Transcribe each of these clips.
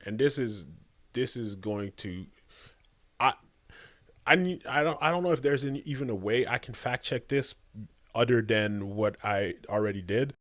and this is going to I I don't know if there's even a way I can fact check this other than what I already did.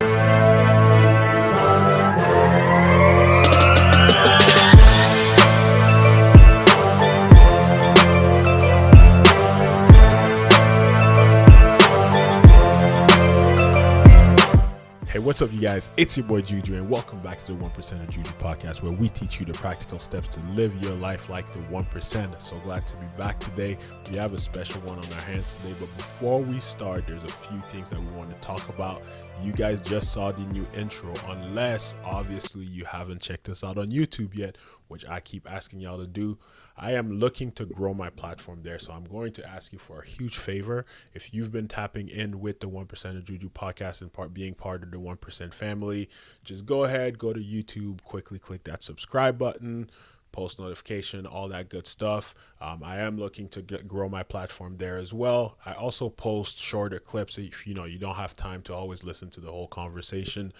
Hey, what's up, you guys? It's your boy Juju, and welcome back to the 1% of Juju podcast, where we teach you the practical steps to live your life like the 1%. So glad to be back today. We have a special one on our hands today, but before we start, there's a few things that we want to talk about. You guys just saw the new intro, unless obviously you haven't checked us out on YouTube yet, which I keep asking y'all to do. I am looking to grow my platform there, so I'm going to ask you for a huge favor. If you've been tapping in with the 1% of Juju podcast and being part of the 1% family, just go ahead, go to YouTube, quickly click that subscribe button, post notification, all that good stuff. I am looking to grow my platform there as well. I also post shorter clips if you don't have time to always listen to the whole conversation.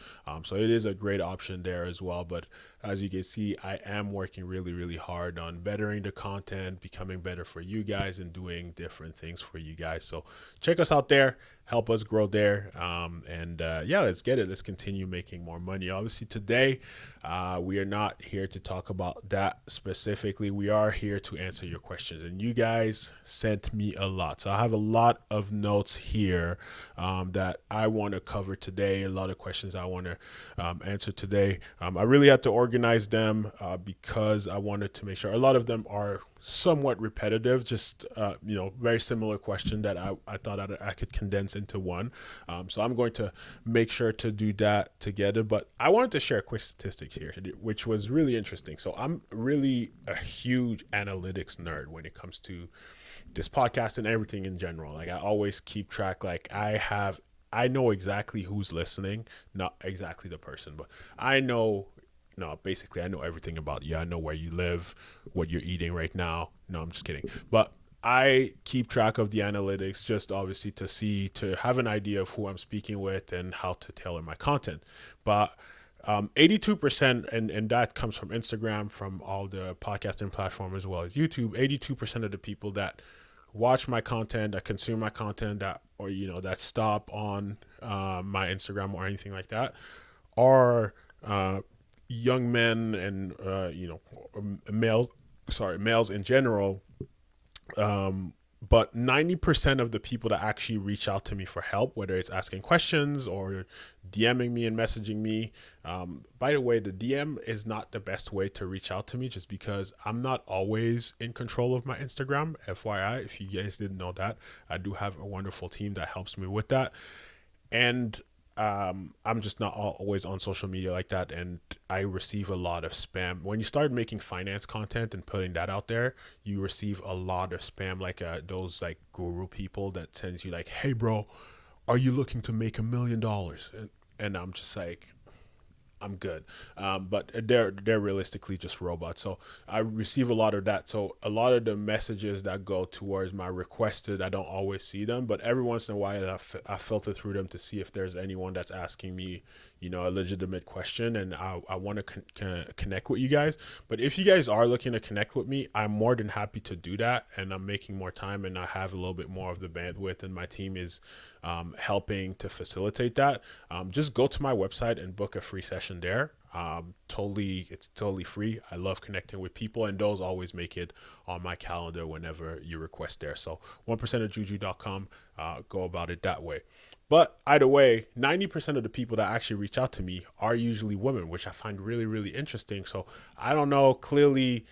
So it is a great option there as well. But as you can see, I am working really, really hard on bettering the content, becoming better for you guys, and doing different things for you guys. So check us out there. Help us grow there. Yeah, let's get it. Let's continue making more money. Obviously, today, we are not here to talk about that specifically. We are here to answer your questions. And you guys sent me a lot. So I have a lot of notes here that I want to cover today. A lot of questions I want to answer today. I really had to organize them because I wanted to make sure a lot of them are somewhat repetitive, just very similar question that I thought I could condense into one. So I'm going to make sure to do that together. But I wanted to share quick statistics here, which was really interesting. So I'm really a huge analytics nerd when it comes to this podcast and everything in general. Like, I always keep track. Like, I know exactly who's listening, not exactly the person, but I know. No, basically, I know everything about you. I know where you live, what you're eating right now. No, I'm just kidding. But I keep track of the analytics, just obviously to have an idea of who I'm speaking with and how to tailor my content. But 82%, and that comes from Instagram, from all the podcasting platform as well as YouTube. 82% of the people that watch my content, that consume my content, that stop on my Instagram or anything like that, are young men and males in general. But 90% of the people that actually reach out to me for help, whether it's asking questions or DMing me and messaging me. By the way, the DM is not the best way to reach out to me, just because I'm not always in control of my Instagram. FYI, if you guys didn't know that, I do have a wonderful team that helps me with that. And I'm just not always on social media like that, and I receive a lot of spam. When you start making finance content and putting that out there, you receive a lot of spam, like those like guru people that sends you like, "Hey, bro, are you looking to make $1 million?" And I'm just like, I'm good. But they're realistically just robots. So I receive a lot of that. So a lot of the messages that go towards my requested, I don't always see them, but every once in a while I filter through them to see if there's anyone that's asking me, a legitimate question, and I want to connect with you guys. But if you guys are looking to connect with me, I'm more than happy to do that, and I'm making more time, and I have a little bit more of the bandwidth, and my team is helping to facilitate that. Just go to my website and book a free session there. It's totally free. I love connecting with people, and those always make it on my calendar whenever you request there. So 1%ofjuju.com, go about it that way. But either way, 90% of the people that actually reach out to me are usually women, which I find really, really interesting. So I don't know, clearly,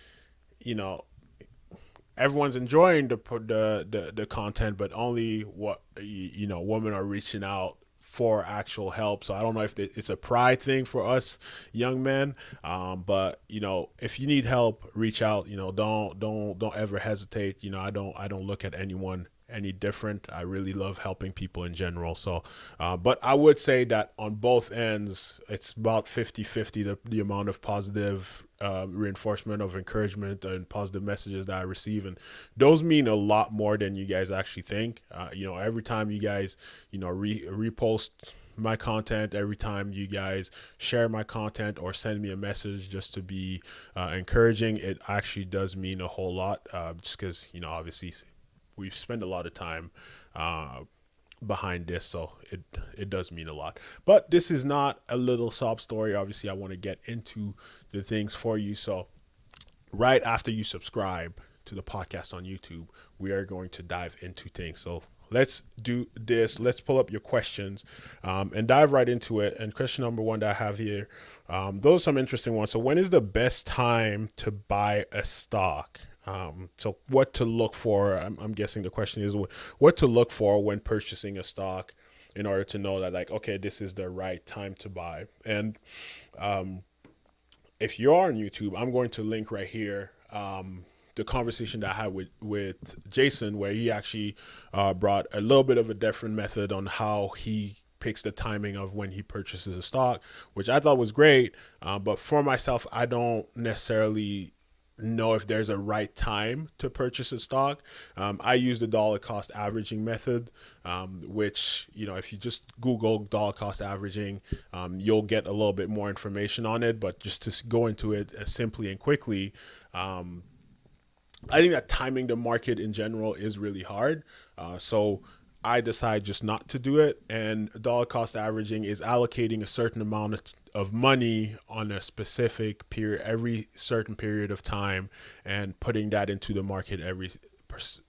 everyone's enjoying the content, but only women are reaching out for actual help. So I don't know if it's a pride thing for us young men, but if you need help, reach out. Don't ever hesitate. I don't look at anyone any different. I really love helping people in general. So, but I would say that on both ends, it's about 50-50, the amount of positive reinforcement, of encouragement, and positive messages that I receive. And those mean a lot more than you guys actually think. Every time you guys, repost my content, every time you guys share my content or send me a message just to be encouraging, it actually does mean a whole lot, just because, obviously we spend a lot of time behind this, so it does mean a lot. But this is not a little sob story. Obviously, I want to get into the things for you. So right after you subscribe to the podcast on YouTube, we are going to dive into things. So let's do this. Let's pull up your questions and dive right into it. And question number one that I have here, those are some interesting ones. So when is the best time to buy a stock? So what to look for? I'm guessing the question is what to look for when purchasing a stock in order to know that, like, okay, this is the right time to buy. And if you are on YouTube, I'm going to link right here the conversation that I had with Jason, where he actually brought a little bit of a different method on how he picks the timing of when he purchases a stock, which I thought was great. But for myself, I don't necessarily know if there's a right time to purchase a stock. I use the dollar cost averaging method, which, if you just Google dollar cost averaging, you'll get a little bit more information on it. But just to go into it simply and quickly, I think that timing the market in general is really hard. So I decide just not to do it. And dollar cost averaging is allocating a certain amount of money on a specific period, every certain period of time, and putting that into the market every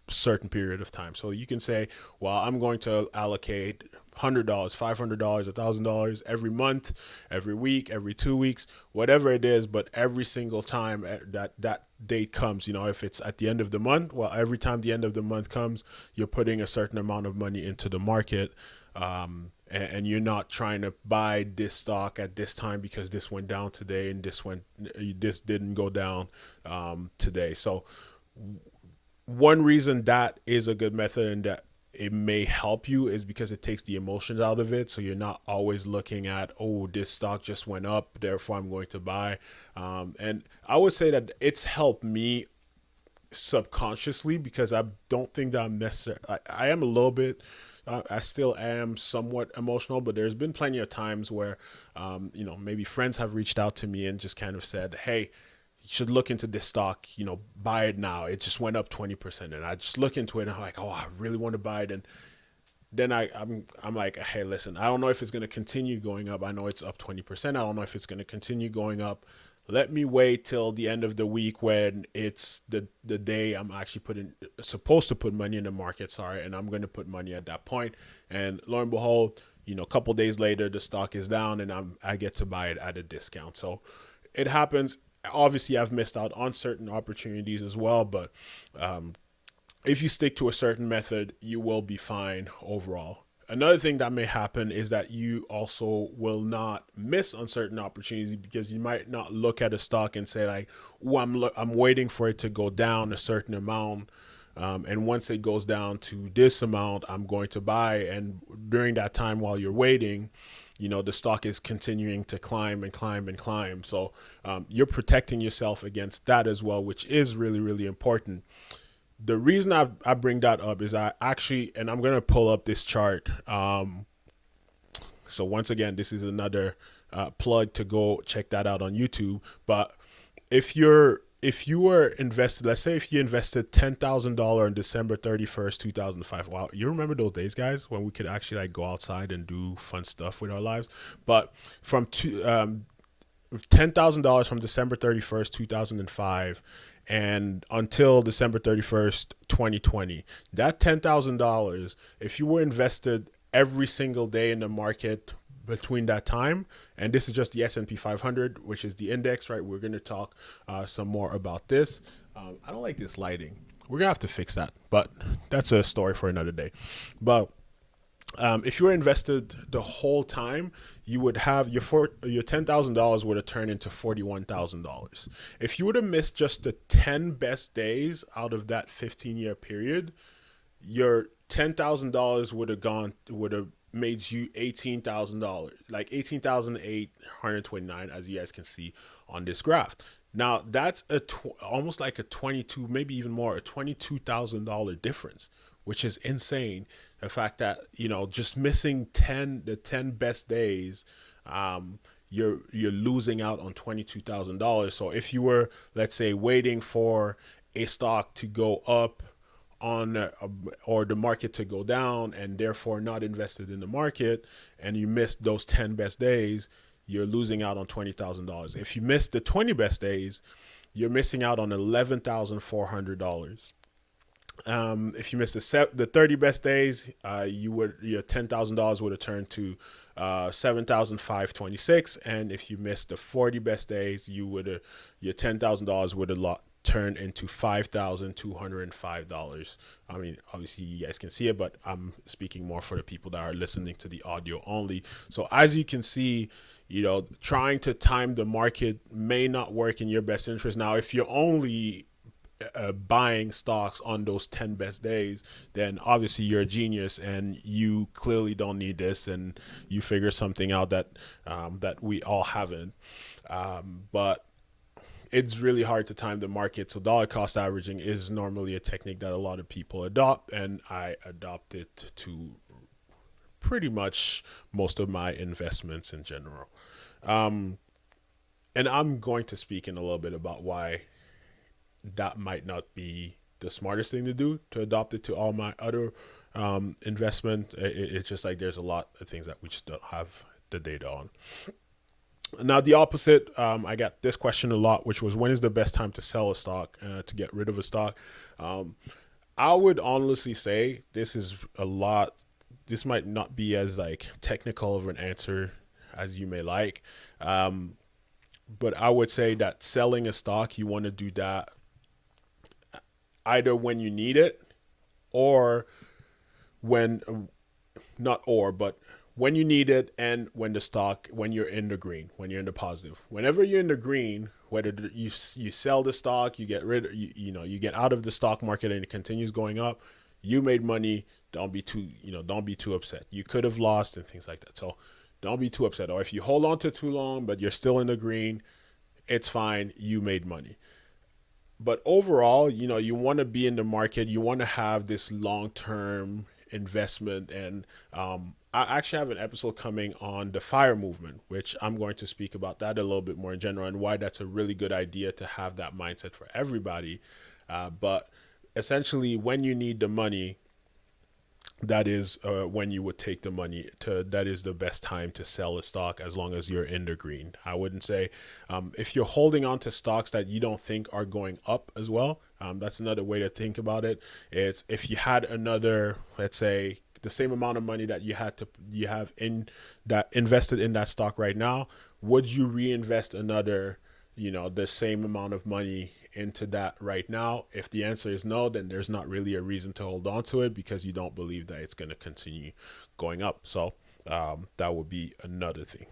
certain period of time. So you can say, well, I'm going to allocate $100, $500, $1,000 every month, every week, every 2 weeks, whatever it is. But every single time that date comes, if it's at the end of the month, well, every time the end of the month comes, you're putting a certain amount of money into the market. And you're not trying to buy this stock at this time because this went down today and this didn't go down today. So one reason that is a good method and that it may help you is because it takes the emotions out of it. So you're not always looking at, oh, this stock just went up, therefore I'm going to buy. And I would say that it's helped me subconsciously, because I don't think that I'm necessarily, I am a little bit, I still am somewhat emotional, but there's been plenty of times where, maybe friends have reached out to me and just kind of said, hey, you should look into this stock, buy it now. It just went up 20%. And I just look into it and I'm like, oh, I really want to buy it. And then I'm like, hey, listen, I don't know if it's going to continue going up. I know it's up 20%. I don't know if it's going to continue going up. Let me wait till the end of the week when it's the day I'm actually supposed to put money in the market, and I'm going to put money at that point. And lo and behold, a couple days later, the stock is down and I get to buy it at a discount. So it happens. Obviously, I've missed out on certain opportunities as well, but if you stick to a certain method, you will be fine overall. Another thing that may happen is that you also will not miss on certain opportunities, because you might not look at a stock and say, like, oh, I'm waiting for it to go down a certain amount. And once it goes down to this amount, I'm going to buy. And during that time while you're waiting, the stock is continuing to climb and climb and climb. So you're protecting yourself against that as well, which is really, really important. The reason I bring that up is and I'm going to pull up this chart. So once again, this is another plug to go check that out on YouTube. But if you were invested, let's say if you invested $10,000 on December 31st, 2005. Wow. You remember those days, guys, when we could actually go outside and do fun stuff with our lives. But from $10,000 from December 31st, 2005 and until December 31st, 2020, that $10,000, if you were invested every single day in the market between that time, and this is just the S&P 500, which is the index, right? We're going to talk some more about this. I don't like this lighting. We're going to have to fix that, but that's a story for another day. But if you were invested the whole time, you would have your $10,000 would have turned into $41,000. If you would have missed just the 10 best days out of that 15-year period, your $10,000 would have made you $18,000, like $18,829, as you guys can see on this graph. Now that's almost like a 22, maybe even more, a $22,000 difference, which is insane The fact that, just missing the 10 best days, you're losing out on $22,000. So if you were, let's say, waiting for a stock to go up or the market to go down, and therefore not invested in the market, and you missed those 10 best days, you're losing out on $20,000. If you missed the 20 best days, you're missing out on $11,400. If you missed the 30 best days, your $10,000 would have turned to $7,526, and if you missed the 40 best days, your $10,000 would have turned into $5,205. I mean, obviously you guys can see it, but I'm speaking more for the people that are listening to the audio only. So as you can see, trying to time the market may not work in your best interest. Now, if you're only buying stocks on those 10 best days, then obviously you're a genius and you clearly don't need this, and you figure something out that we all haven't. But it's really hard to time the market. So dollar cost averaging is normally a technique that a lot of people adopt, and I adopt it to pretty much most of my investments in general. And I'm going to speak in a little bit about why that might not be the smartest thing to do, to adopt it to all my other investment. It's just like there's a lot of things that we just don't have the data on. Now, the opposite, I got this question a lot, which was, when is the best time to sell a stock, to get rid of a stock? I would honestly say this might not be as like technical of an answer as you may like. But I would say that selling a stock, you want to do that either when you need it, or when you need it, and when you're in the green, when you're in the positive. Whenever you're in the green, whether you sell the stock, you get out of the stock market and it continues going up, you made money. Don't be too upset. You could have lost and things like that. So don't be too upset. Or if you hold on to too long, but you're still in the green, it's fine. You made money. But overall, you want to be in the market. You want to have this long-term investment. And I actually have an episode coming on the FIRE movement, which I'm going to speak about that a little bit more in general, and why that's a really good idea to have that mindset for everybody. But essentially, when you need the money, that is when you would take the money that is the best time to sell a stock, as long as you're in the green. I wouldn't say if you're holding on to stocks that you don't think are going up as well. That's another way to think about it. It's if you had another, let's say, the same amount of money that you have invested in that stock right now, would you reinvest another, the same amount of money into that right now? If the answer is no, then there's not really a reason to hold on to it, because you don't believe that it's going to continue going up. So that would be another thing.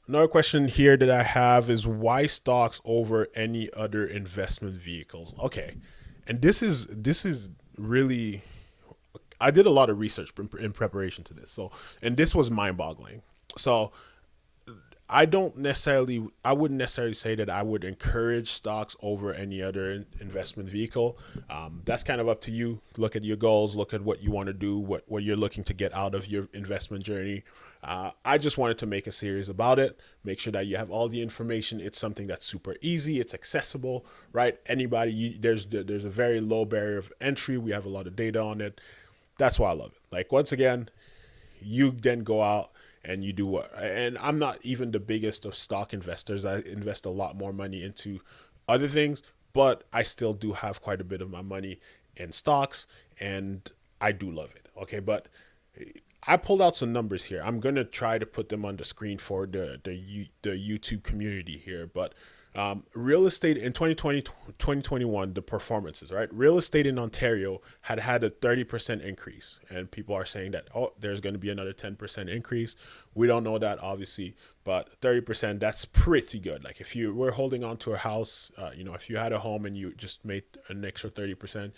Another question here that I have is, why stocks over any other investment vehicles? Okay. And this is really, I did a lot of research in preparation to this. So, and this was mind boggling. So I wouldn't necessarily say that I would encourage stocks over any other investment vehicle. That's kind of up to you. Look at your goals, look at what you want to do, what you're looking to get out of your investment journey. I just wanted to make a series about it, make sure that you have all the information. It's something that's super easy. It's accessible, right? Anybody, there's a very low barrier of entry. We have a lot of data on it. That's why I love it. Like, once again, you then go out and you do what, and I'm not even the biggest of stock investors. I invest a lot more money into other things, but I still do have quite a bit of my money in stocks, and I do love it. Okay. But I pulled out some numbers here. I'm going to try to put them on the screen for the YouTube community here, but real estate in 2020, 2021, the performances, right? Real estate in Ontario had a 30% increase, and people are saying that, there's going to be another 10% increase. We don't know that, obviously, but 30%, that's pretty good. Like, if you were holding on to a house, if you had a home and you just made an extra 30%,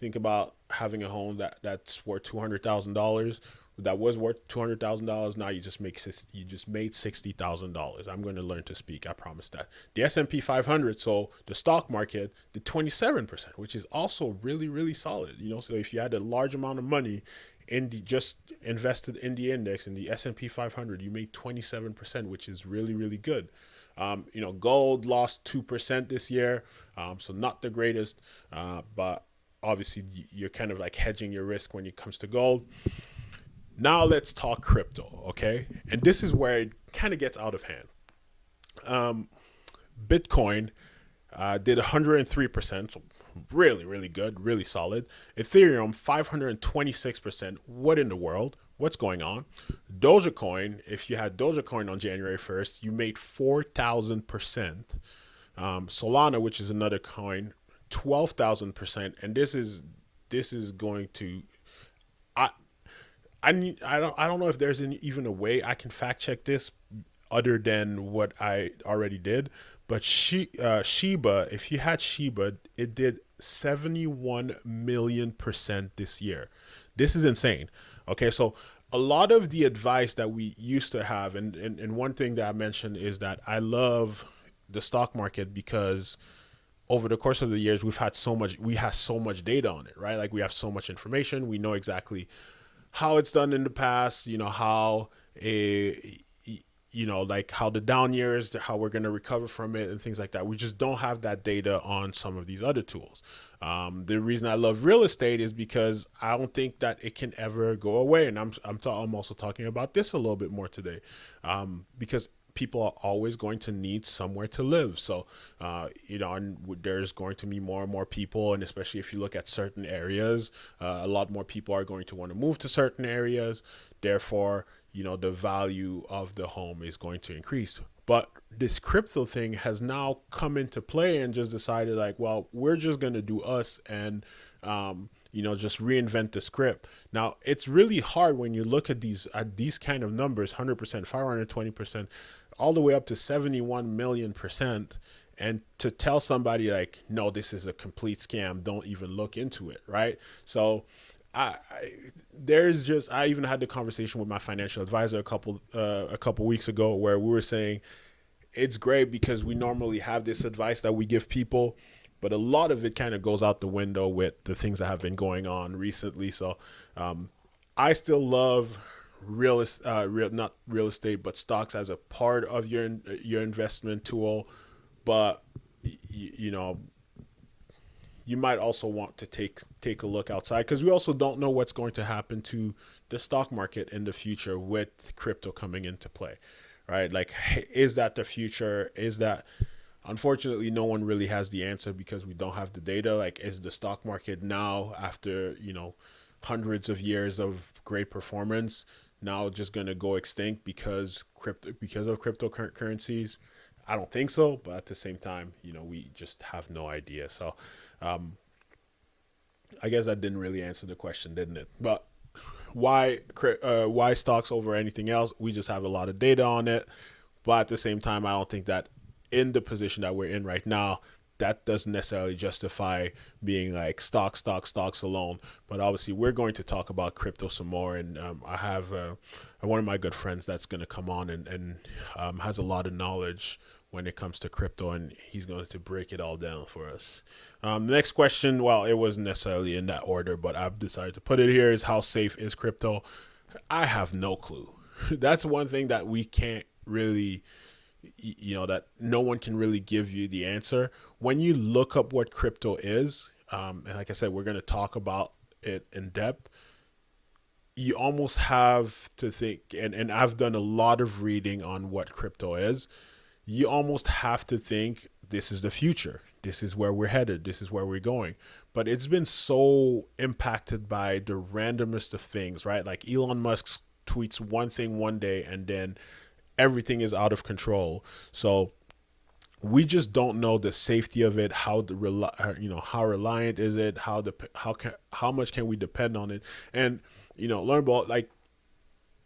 think about having a home that's worth $200,000. that was worth $200,000. Now you just made $60,000. I'm going to learn to speak. I promise that. The S&P 500, so the stock market, did 27%, which is also really, really solid. So if you had a large amount of money just invested in the index in the S&P 500, you made 27%, which is really, really good. Gold lost 2% this year, so not the greatest, but obviously you're kind of like hedging your risk when it comes to gold. Now let's talk crypto, okay? And this is where it kind of gets out of hand. Bitcoin did 103%, so really, really good, really solid. Ethereum, 526%. What in the world? What's going on? Dogecoin, if you had Dogecoin on January 1st, you made 4,000%. Solana, which is another coin, 12,000%. And this is going to, I don't know if there's even a way I can fact check this other than what I already did. But Shiba, if you had Shiba, it did 71 million% this year. This is insane. Okay, so a lot of the advice that we used to have, and one thing that I mentioned is that I love the stock market because over the course of the years, we have so much data on it, right? Like we have so much information. We know exactly how it's done in the past, how like how the down years, how we're going to recover from it and things like that. We just don't have that data on some of these other tools. The reason I love real estate is because I don't think that it can ever go away. And I'm also talking about this a little bit more today, because people are always going to need somewhere to live. So, and there's going to be more and more people. And especially if you look at certain areas, a lot more people are going to want to move to certain areas. Therefore, the value of the home is going to increase. But this crypto thing has now come into play and just decided like, well, we're just going to do us and, just reinvent the script. Now, it's really hard when you look at these kind of numbers, 100%, 520%, all the way up to 71 million%. And to tell somebody like, no, this is a complete scam, don't even look into it, right? So I even had the conversation with my financial advisor a couple weeks ago where we were saying it's great because we normally have this advice that we give people, but a lot of it kind of goes out the window with the things that have been going on recently. So I still love not real estate, but stocks as a part of your investment tool. But you might also want to take a look outside because we also don't know what's going to happen to the stock market in the future with crypto coming into play, right? Like, is that the future? Is that, unfortunately, no one really has the answer because we don't have the data. Like, is the stock market now, after, hundreds of years of great performance, now just going to go extinct because of cryptocurrencies? I don't think so, but at the same time, we just have no idea. So I guess that didn't really answer the question, didn't it? But why stocks over anything else? We just have a lot of data on it. But at the same time, I don't think that in the position that we're in right now, that doesn't necessarily justify being like stocks alone. But obviously, we're going to talk about crypto some more. And I have one of my good friends that's going to come on and has a lot of knowledge when it comes to crypto, and he's going to break it all down for us. The next question, well, it wasn't necessarily in that order, but I've decided to put it here, is how safe is crypto? I have no clue. That's one thing that we can't really, that no one can really give you the answer. When you look up what crypto is, and like I said, we're going to talk about it in depth, you almost have to think, and I've done a lot of reading on what crypto is, you almost have to think this is the future. This is where we're headed. This is where we're going. But it's been so impacted by the randomest of things, right? Like Elon Musk tweets one thing one day and then everything is out of control. So we just don't know the safety of it, how reliant is it, how much can we depend on it, and learn about, like,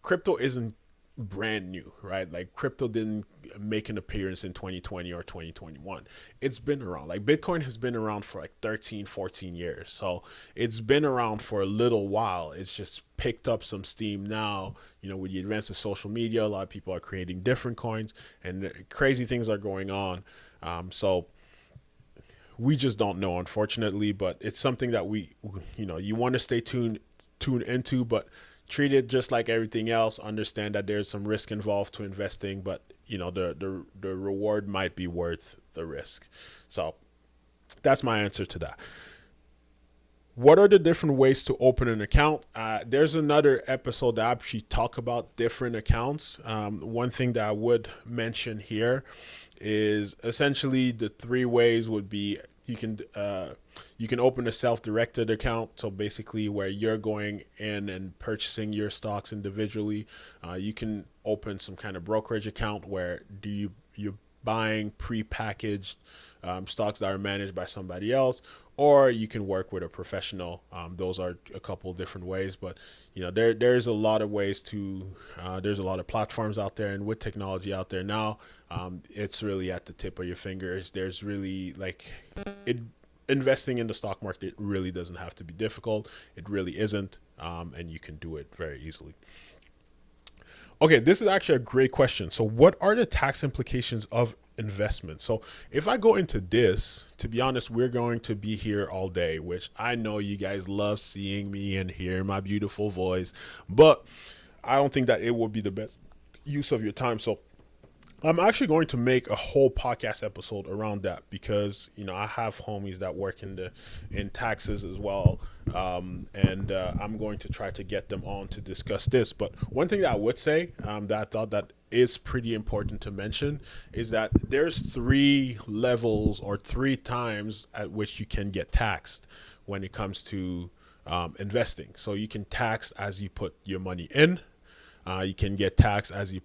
crypto isn't brand new, right? Like crypto didn't make an appearance in 2020 or 2021. It's been around. Like Bitcoin has been around for like 13, 14 years. So it's been around for a little while. It's just picked up some steam now. With the advance of social media, a lot of people are creating different coins and crazy things are going on. So we just don't know, unfortunately, but it's something that you want to stay tuned into, but treat it just like everything else. Understand that there's some risk involved to investing, but the reward might be worth the risk. So that's my answer to that. What are the different ways to open an account? There's another episode that I actually talk about different accounts. One thing that I would mention here is essentially the three ways would be you can open a self-directed account. So basically where you're going in and purchasing your stocks individually. You can open some kind of brokerage account where you're buying pre-packaged stocks that are managed by somebody else, or you can work with a professional. Those are a couple different ways, but there's a lot of ways there's a lot of platforms out there, and with technology out there now, it's really at the tip of your fingers. There's really investing in the stock market really doesn't have to be difficult. It really isn't, and you can do it very easily. Okay, this is actually a great question. So what are the tax implications of investment? So if I go into this, to be honest, we're going to be here all day, which I know you guys love seeing me and hearing my beautiful voice, but I don't think that it will be the best use of your time. So I'm actually going to make a whole podcast episode around that because, I have homies that work in taxes as well. And I'm going to try to get them on to discuss this. But one thing that I would say that I thought that is pretty important to mention is that there's 3 levels or 3 times at which you can get taxed when it comes to investing. So you can tax as you put your money in. You can get taxed as you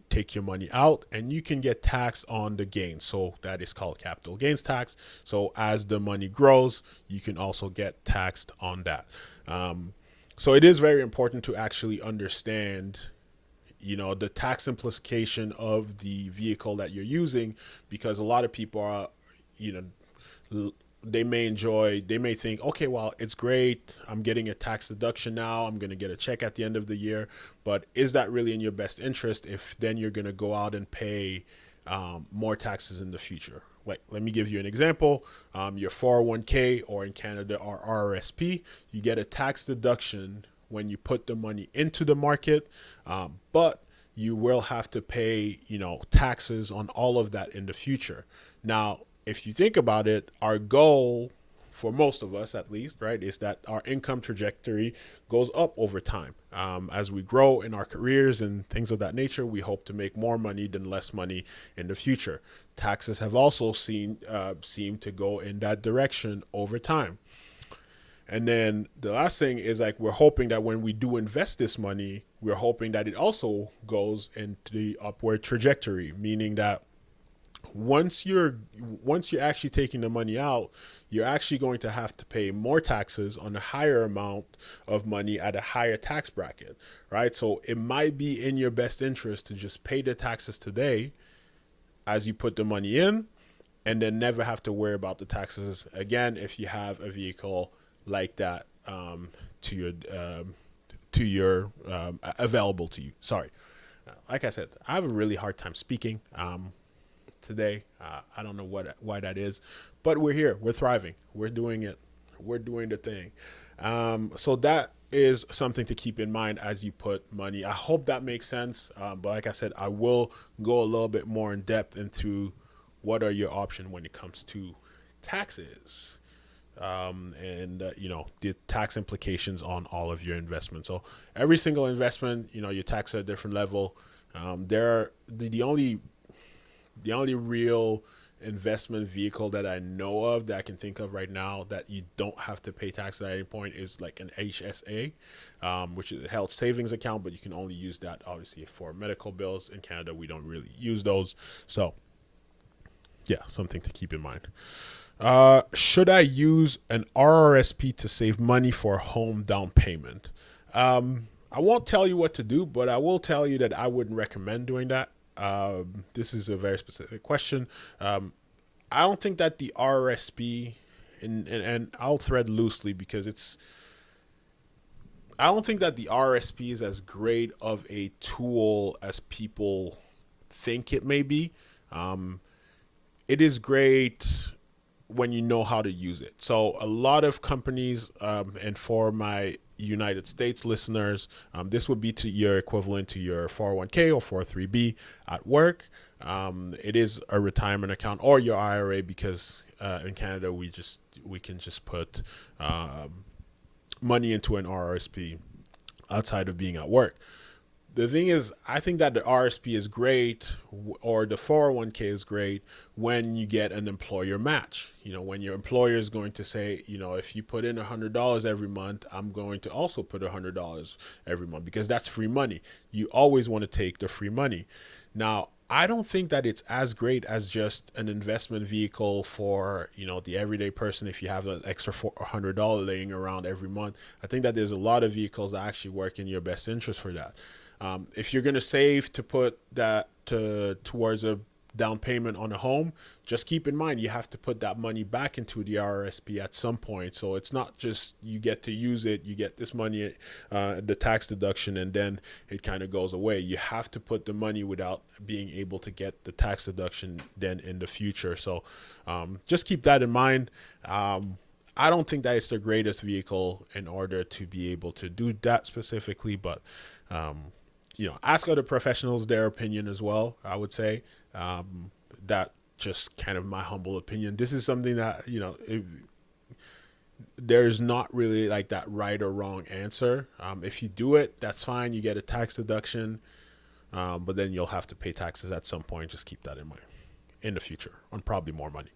take your money out, and you can get taxed on the gains. So that is called capital gains tax. So as the money grows, you can also get taxed on that. So it is very important to actually understand, the tax implication of the vehicle that you're using, because a lot of people are, they may think, okay, well, it's great. I'm getting a tax deduction now. I'm going to get a check at the end of the year. But is that really in your best interest if then you're going to go out and pay more taxes in the future? Like, let me give you an example. Your 401k, or in Canada, our RRSP, you get a tax deduction when you put the money into the market, but you will have to pay, taxes on all of that in the future. Now, if you think about it, our goal, for most of us at least, right, is that our income trajectory goes up over time. As we grow in our careers and things of that nature, we hope to make more money than less money in the future. Taxes have also seemed to go in that direction over time. And then the last thing is, like, we're hoping that when we do invest this money, we're hoping that it also goes into the upward trajectory, meaning that once you're actually taking the money out, you're actually going to have to pay more taxes on a higher amount of money at a higher tax bracket, right? So it might be in your best interest to just pay the taxes today as you put the money in, and then never have to worry about the taxes again if you have a vehicle like that available to you. Sorry. Like I said, I have a really hard time speaking today. I don't know why that is, but we're here. We're thriving. We're doing it. We're doing the thing. So that is something to keep in mind as you put money. I hope that makes sense. But like I said, I will go a little bit more in depth into what are your options when it comes to taxes, and the tax implications on all of your investments. So every single investment, you tax at a different level. The only real investment vehicle that I know of that I can think of right now that you don't have to pay tax at any point is like an HSA, which is a health savings account, but you can only use that obviously for medical bills. In Canada, we don't really use those. So yeah, something to keep in mind. Should I use an RRSP to save money for a home down payment? I won't tell you what to do, but I will tell you that I wouldn't recommend doing that. This is a very specific question. I don't think that the RRSP, and I'll thread loosely because I don't think that the RRSP is as great of a tool as people think it may be. Um, it is great when you know how to use it. So a lot of companies, and for my United States listeners, this would be to your equivalent to your 401k or 403b at work. It is a retirement account or your IRA because in Canada we can just put money into an RRSP outside of being at work. The thing is, I think that the RSP is great, or the 401k is great when you get an employer match. When your employer is going to say, if you put in $100 every month, I'm going to also put $100 every month because that's free money. You always want to take the free money. Now, I don't think that it's as great as just an investment vehicle for, the everyday person. If you have an extra $100 laying around every month, I think that there's a lot of vehicles that actually work in your best interest for that. If you're going to save to put that towards a down payment on a home, just keep in mind you have to put that money back into the RRSP at some point. So it's not just you get to use it, you get this money, the tax deduction, and then it kind of goes away. You have to put the money without being able to get the tax deduction then in the future. So just keep that in mind. I don't think that it's the greatest vehicle in order to be able to do that specifically, but ask other professionals their opinion as well. I would say that just kind of my humble opinion. This is something that, there's not really like that right or wrong answer. If you do it, that's fine. You get a tax deduction, but then you'll have to pay taxes at some point. Just keep that in mind in the future on probably more money.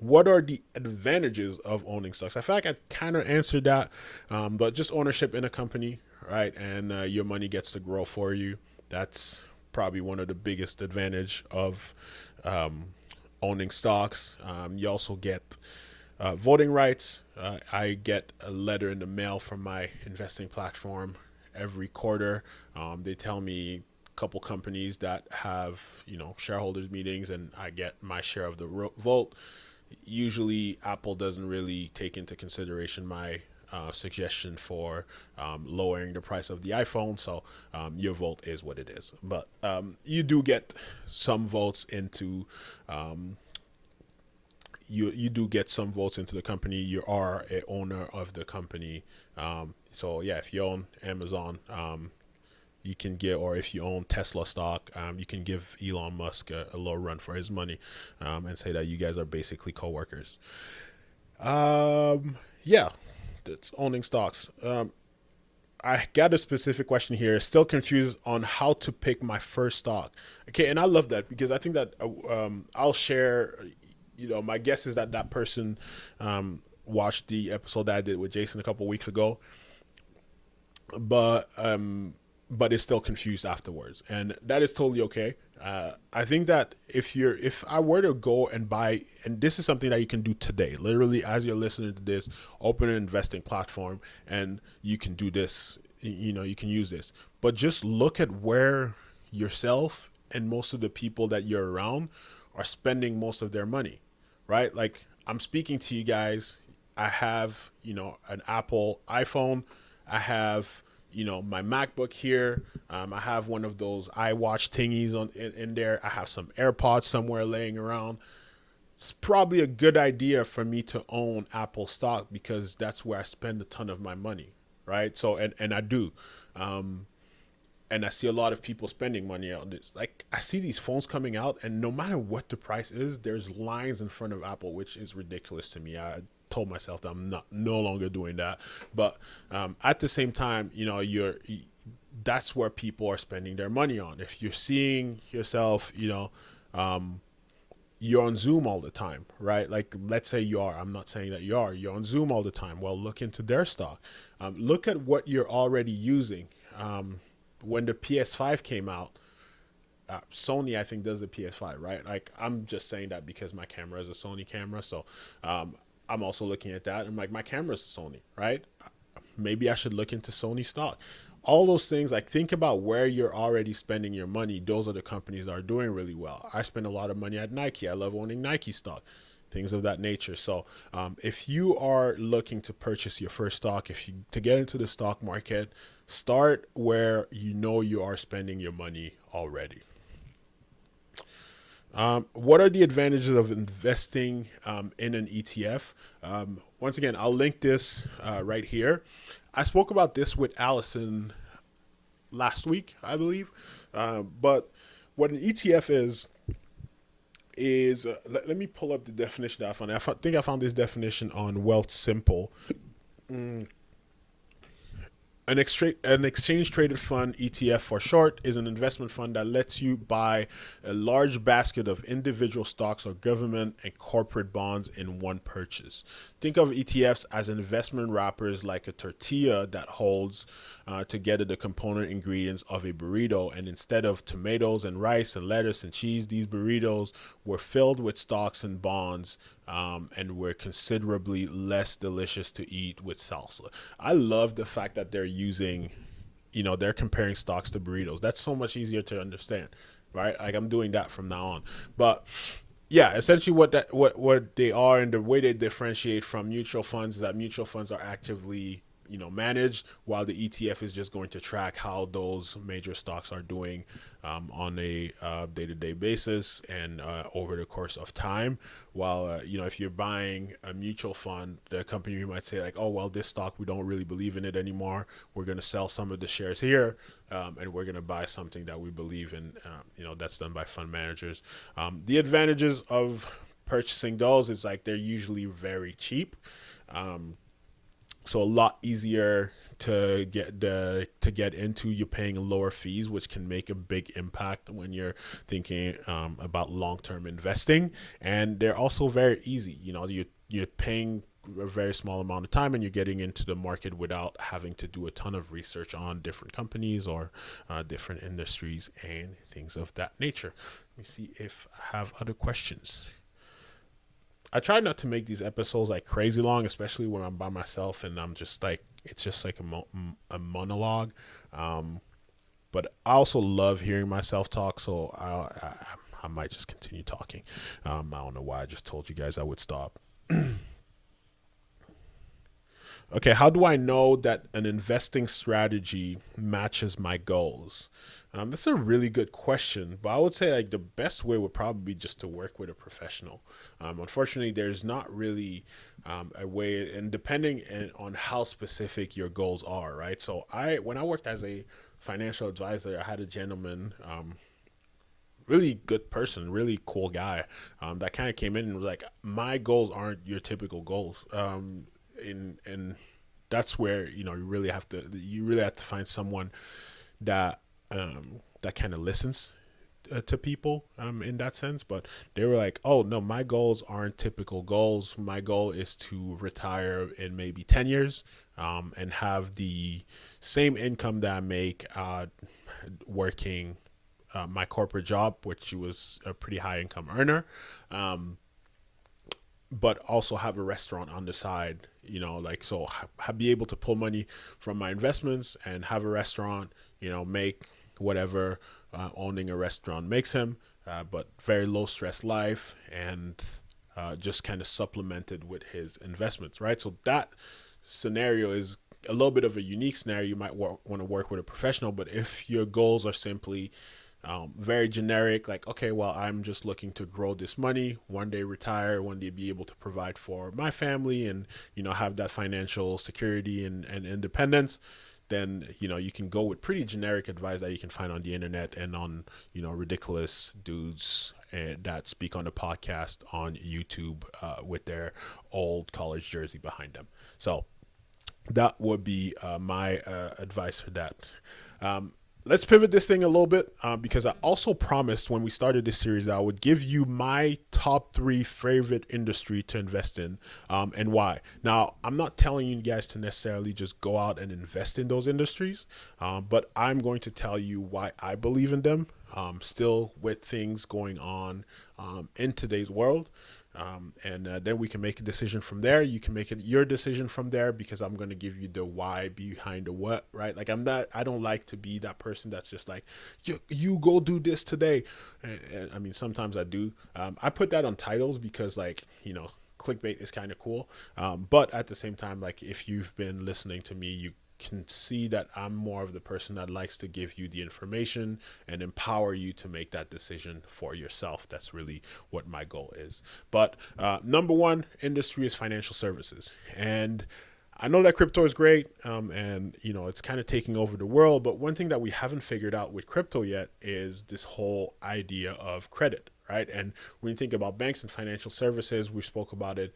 What are the advantages of owning stocks? I feel like I kind of answered that, but just ownership in a company, right? And your money gets to grow for you. That's probably one of the biggest advantage of owning stocks. You also get voting rights. I get a letter in the mail from my investing platform every quarter. They tell me a couple companies that have, shareholders meetings, and I get my share of the vote. Usually Apple doesn't really take into consideration my suggestion for lowering the price of the iPhone. So your vote is what it is. But you do get some votes into you do get some votes into the company. You are a owner of the company. So yeah, if you own Amazon, you can get, or if you own Tesla stock, you can give Elon Musk a low run for his money, and say that you guys are basically coworkers. Yeah, that's owning stocks. I got a specific question here. Still confused on how to pick my first stock. Okay, and I love that because I think that I'll share. My guess is that person watched the episode that I did with Jason a couple weeks ago, but is still confused afterwards, and that is totally okay. I think that if I were to go and buy, and this is something that you can do today, literally as you're listening to this, open an investing platform, and you can do this. You can use this, but just look at where yourself and most of the people that you're around are spending most of their money, right? Like I'm speaking to you guys. I have an Apple iPhone. I have my MacBook here. I have one of those iWatch thingies in there. I have some AirPods somewhere laying around. It's probably a good idea for me to own Apple stock because that's where I spend a ton of my money, right? So, and I do. And I see a lot of people spending money on this. Like I see these phones coming out, and no matter what the price is, there's lines in front of Apple, which is ridiculous to me. I told myself that I'm no longer doing that, but at the same time, that's where people are spending their money on. If you're seeing yourself, you're on Zoom all the time, right? Like let's say you are. I'm not saying that you're on Zoom all the time. Well, look into their stock. Look at what you're already using. When the PS5 came out, Sony, I think, does the PS5, right? Like, I'm just saying that because my camera is a Sony camera. So I'm also looking at that. I'm like, my camera is a Sony, right? maybe I should look into Sony stock. All those things, like think about where you're already spending your money. Those are the companies that are doing really well. I spend a lot of money at Nike. I love owning Nike stock, things of that nature. So if you are looking to purchase your first stock, to get into the stock market, start where you know you are spending your money already. What are the advantages of investing in an ETF? Once again, I'll link this right here. I spoke about this with Allison last week, I believe. But what an ETF is let me pull up the definition that I found. I think I found this definition on Wealth Simple. An exchange traded fund, ETF for short, is an investment fund that lets you buy a large basket of individual stocks or government and corporate bonds in one purchase. Think of ETFs as investment wrappers like a tortilla that holds together the component ingredients of a burrito. And instead of tomatoes and rice and lettuce and cheese, these burritos were filled with stocks and bonds, and were considerably less delicious to eat with salsa. I love the fact that they're they're comparing stocks to burritos. That's so much easier to understand, right? Like I'm doing that from now on. But yeah, essentially what they are and the way they differentiate from mutual funds is that mutual funds are actively managed, while the ETF is just going to track how those major stocks are doing on a day-to-day basis and over the course of time. While if you're buying a mutual fund, the company, you might say like, oh well, this stock, we don't really believe in it anymore. We're going to sell some of the shares here, and we're going to buy something that we believe in. That's done by fund managers. The advantages of purchasing those is like they're usually very cheap. So a lot easier to get into. You're paying lower fees, which can make a big impact when you're thinking about long-term investing. And they're also very easy. You're paying a very small amount of time, and you're getting into the market without having to do a ton of research on different companies or different industries and things of that nature. Let me see if I have other questions. I try not to make these episodes like crazy long, especially when I'm by myself and I'm just like, it's just like a monologue. But I also love hearing myself talk, so I might just continue talking. I don't know why I just told you guys I would stop. Okay, how do I know that an investing strategy matches my goals? That's a really good question, but I would say like the best way would probably be just to work with a professional. Unfortunately, there's not really a way, and depending on how specific your goals are, right? So when I worked as a financial advisor, I had a gentleman, really good person, really cool guy, that kind of came in and was like, my goals aren't your typical goals. And that's where you really have to find someone that kind of listens to people in that sense. But they were like, oh no, my goals aren't typical goals. My goal is to retire in maybe 10 years and have the same income that I make working my corporate job, which was a pretty high income earner, but also have a restaurant on the side, so be able to pull money from my investments and have a restaurant, make whatever owning a restaurant makes him, but very low stress life, and just kind of supplemented with his investments, right? So that scenario is a little bit of a unique scenario. You might want to work with a professional, but if your goals are simply very generic, like, okay, well, I'm just looking to grow this money, one day retire, one day be able to provide for my family and, have that financial security and independence, then, you can go with pretty generic advice that you can find on the internet and on, ridiculous dudes that speak on a podcast on YouTube with their old college jersey behind them. So that would be my advice for that. Let's pivot this thing a little bit because I also promised when we started this series that I would give you my top 3 favorite industry to invest in and why. Now, I'm not telling you guys to necessarily just go out and invest in those industries, but I'm going to tell you why I believe in them still with things going on in today's world. and then we can make a decision from there. You can make it your decision from there, because I'm going to give you the why behind the what, right? Like I don't like to be that person that's just like, you go do this today. And I mean, sometimes I do. I put that on titles because, like, clickbait is kind of cool. But at the same time, like, if you've been listening to me, you can see that I'm more of the person that likes to give you the information and empower you to make that decision for yourself. That's really what my goal is. But number one industry is financial services. And I know that crypto is great, and it's kind of taking over the world. But one thing that we haven't figured out with crypto yet is this whole idea of credit, right? And when you think about banks and financial services, we spoke about it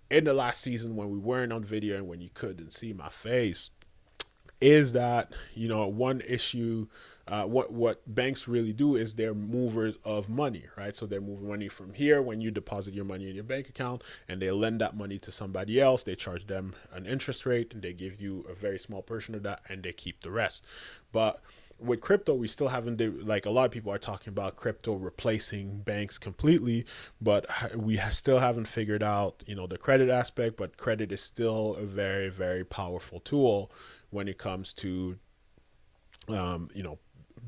in the last season when we weren't on video and when you couldn't see my face, is that one issue. What banks really do is they're movers of money, right? So they're moving money from here. When you deposit your money in your bank account and they lend that money to somebody else, they charge them an interest rate and they give you a very small portion of that and they keep the rest. But with crypto, we still haven't, like, a lot of people are talking about crypto replacing banks completely, but we still haven't figured out the credit aspect. But credit is still a very, very powerful tool when it comes to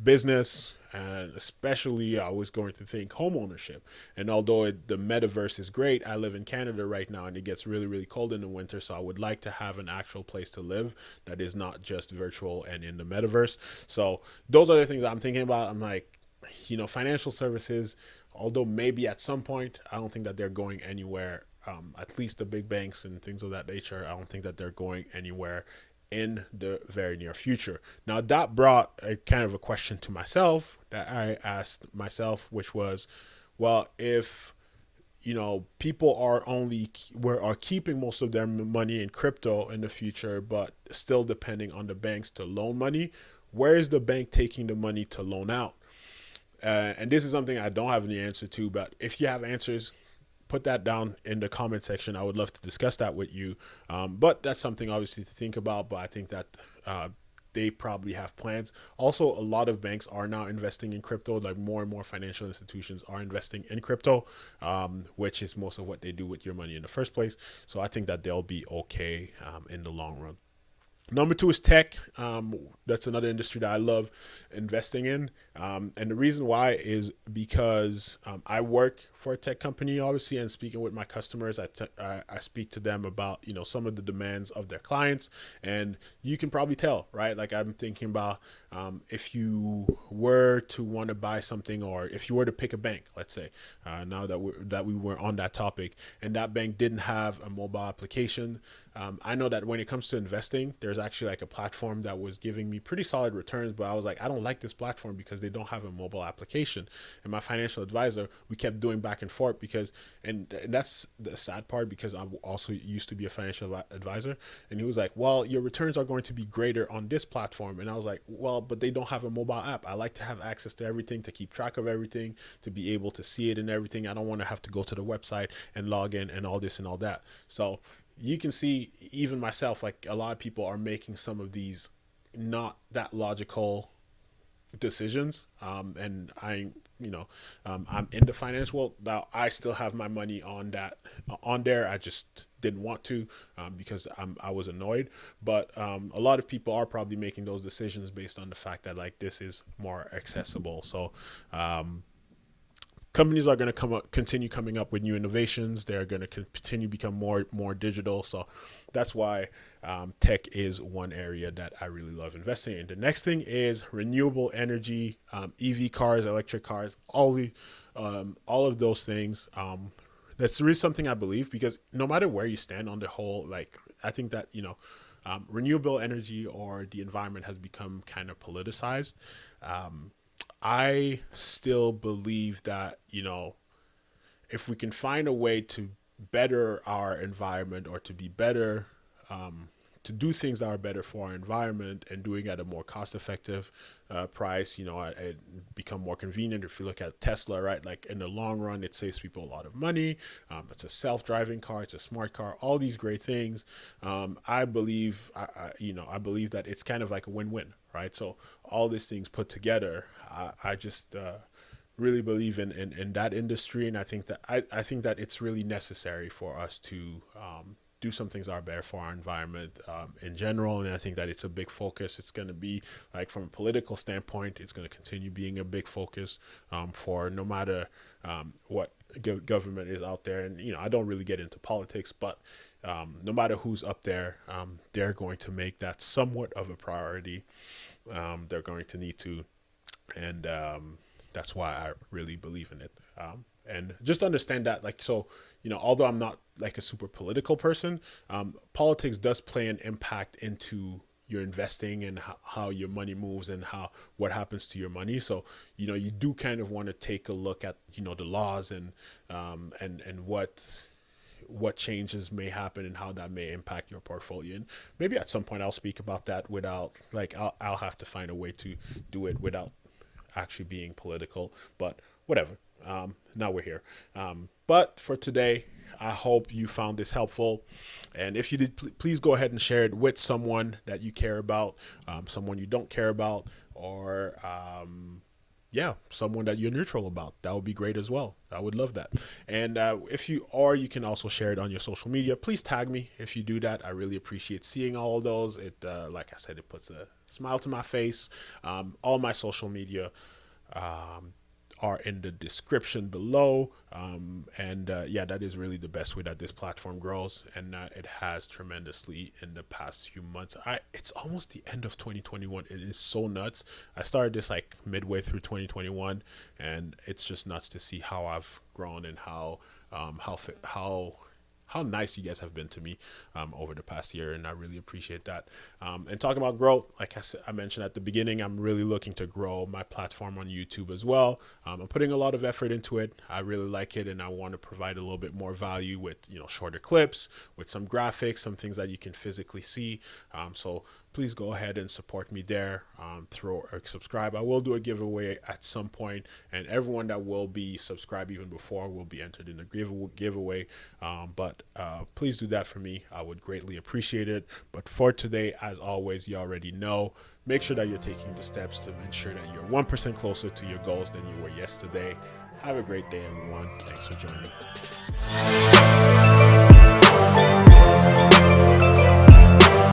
business, and especially I was going to think home ownership. And although the metaverse is great, I live in Canada right now and it gets really, really cold in the winter. So I would like to have an actual place to live that is not just virtual and in the metaverse. So those are the things I'm thinking about. I'm like, financial services, although maybe at some point, I don't think that they're going anywhere. At least the big banks and things of that nature, I don't think that they're going anywhere in the very near future. Now, that brought a kind of a question to myself that I asked myself, which was, well, if people are keeping most of their money in crypto in the future, but still depending on the banks to loan money, where is the bank taking the money to loan out? And this is something I don't have any answer to, but if you have answers, put that down in the comment section. I would love to discuss that with you. But that's something obviously to think about. But I think that they probably have plans. Also, a lot of banks are now investing in crypto. Like, more and more financial institutions are investing in crypto, which is most of what they do with your money in the first place. So I think that they'll be okay in the long run. Number two is tech. That's another industry that I love investing in. And the reason why is because I work for a tech company, obviously, and speaking with my customers, I speak to them about, some of the demands of their clients. And you can probably tell, right? Like, I'm thinking about if you were to want to buy something, or if you were to pick a bank, let's say, now that we were on that topic, and that bank didn't have a mobile application. I know that when it comes to investing, there's actually like a platform that was giving me pretty solid returns, but I was like, I don't like this platform because they don't have a mobile application. And my financial advisor, we kept doing back and forth and that's the sad part, because I also used to be a financial advisor. And he was like, well, your returns are going to be greater on this platform. And I was like, well, but they don't have a mobile app. I like to have access to everything, to keep track of everything, to be able to see it and everything. I don't want to have to go to the website and log in and all this and all that. So you can see, even myself, like, a lot of people are making some of these not that logical decisions. And I'm in the finance world now. I still have my money on there. I just didn't want to, because I was annoyed. But a lot of people are probably making those decisions based on the fact that, like, this is more accessible. So companies are going to continue coming up with new innovations. They're going to continue to become more digital. So that's why tech is one area that I really love investing in. The next thing is renewable energy, EV cars, electric cars, all of those things. That's really something I believe, because no matter where you stand on the whole, like, I think that, renewable energy or the environment has become kind of politicized. I still believe that, if we can find a way to better our environment, or to be better, to do things that are better for our environment, and doing at a more cost-effective price, it become more convenient. If you look at Tesla, right, like, in the long run, it saves people a lot of money. It's a self-driving car, it's a smart car, all these great things. I believe, I believe that it's kind of like a win-win, right? So all these things put together, I just really believe in that industry, and I think that it's really necessary for us to do some things that are better for our environment in general. And I think that it's a big focus. It's going to be like from a political standpoint, it's going to continue being a big focus for no matter what government is out there. And I don't really get into politics, but no matter who's up there, they're going to make that somewhat of a priority. They're going to need to, and that's why I really believe in it. And just understand that, like, so, although I'm not like a super political person, politics does play an impact into your investing and how your money moves and what happens to your money. So, you do kind of want to take a look at, the laws and what changes may happen and how that may impact your portfolio. And maybe at some point I'll speak about that without, like, I'll have to find a way to do it without actually being political, but whatever. Now we're here. But for today, I hope you found this helpful. And if you did, please go ahead and share it with someone that you care about, someone you don't care about, or someone that you're neutral about. That would be great as well. I would love that. And you can also share it on your social media. Please tag me if you do that. I really appreciate seeing all of those. It, like I said, it puts a smile to my face. All my social media are in the description below. That is really the best way that this platform grows, and it has tremendously in the past few months. It's almost the end of 2021. It is so nuts. I started this like midway through 2021, and it's just nuts to see how I've grown and how nice you guys have been to me over the past year, and I really appreciate that. And talking about growth, like I mentioned at the beginning, I'm really looking to grow my platform on YouTube as well. I'm putting a lot of effort into it. I really like it, and I want to provide a little bit more value with shorter clips, with some graphics, some things that you can physically see. So please go ahead and support me there. Subscribe. I will do a giveaway at some point, and everyone that will be subscribed even before will be entered in the giveaway. But please do that for me. I would greatly appreciate it. But for today, as always, you already know, make sure that you're taking the steps to ensure that you're 1% closer to your goals than you were yesterday. Have a great day, everyone. Thanks for joining.